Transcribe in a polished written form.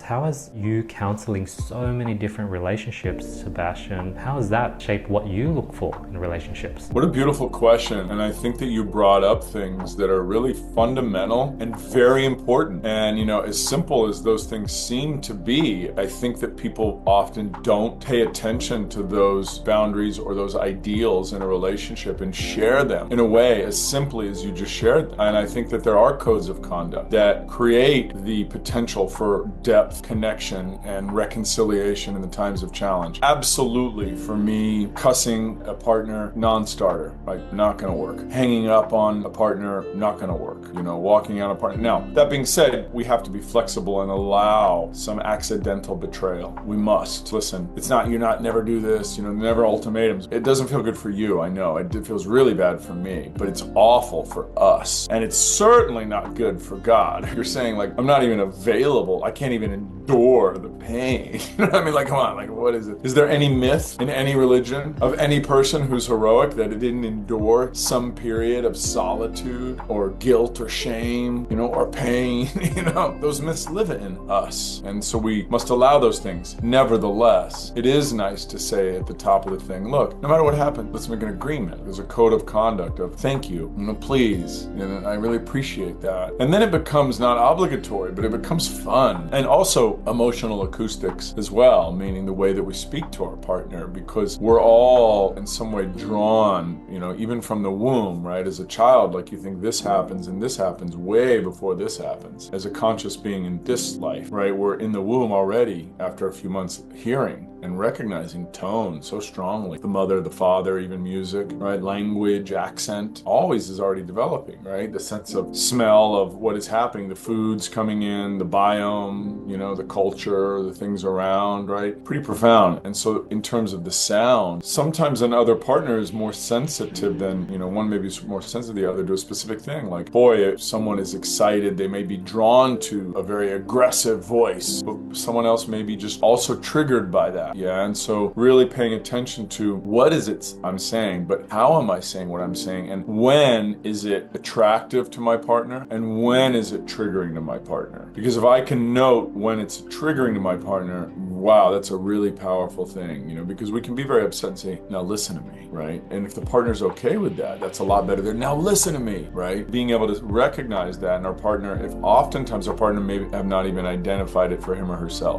How has you counseling so many different relationships, Sebastian, how has that shaped what you look for in relationships? What a beautiful question. And I think that you brought up things that are really fundamental and very important. And, as simple as those things seem to be, I think that people often don't pay attention to those boundaries or those ideals in a relationship and share them in a way as simply as you just shared them. And I think that there are codes of conduct that create the potential for depth, connection, and reconciliation in the times of challenge. Absolutely, for me, cussing a partner, non-starter, right? Not gonna work. Hanging up on a partner, not gonna work. Walking on a partner. Now, that being said, we have to be flexible and allow some accidental betrayal. We must. Listen, it's not, never do this, never ultimatums. It doesn't feel good for you, I know. It feels really bad for me, but it's awful for us. And it's certainly not good for God. You're saying, like, I'm not even available. I can't even endure the pain. You know what I mean? Like, come on, like, what is it? Is there any myth in any religion of any person who's heroic that it didn't endure some period of solitude or guilt or shame, or pain? Those myths live in us. And so we must allow those things. Nevertheless, it is nice to say at the top of the thing, look, no matter what happens, let's make an agreement. There's a code of conduct of thank you, please, and I really appreciate that. And then it becomes not obligatory, but it becomes fun. And also emotional acoustics as well, meaning the way that we speak to our partner, because we're all in some way drawn, even from the womb, right? As a child, like, you think this happens and this happens way before this happens. As a conscious being in this life, right? We're in the womb already after a few months hearing and recognizing tone so strongly. The mother, the father, even music, right? Language, accent, always is already developing, right? The sense of smell of what is happening, the foods coming in, the biome, the culture, the things around, right? Pretty profound. And so in terms of the sound, sometimes another partner is more sensitive than, one maybe is more sensitive than the other to a specific thing. Like, boy, if someone is excited, they may be drawn to a very aggressive voice, but someone else may be just also triggered by that. Yeah, and so really paying attention to what is it I'm saying, but how am I saying what I'm saying, and when is it attractive to my partner, and when is it triggering to my partner? Because if I can note when it's triggering to my partner, wow, that's a really powerful thing, because we can be very upset and say, now listen to me, right? And if the partner's okay with that, that's a lot better than now listen to me, right? Being able to recognize that in our partner, if oftentimes our partner may have not even identified it for him or herself.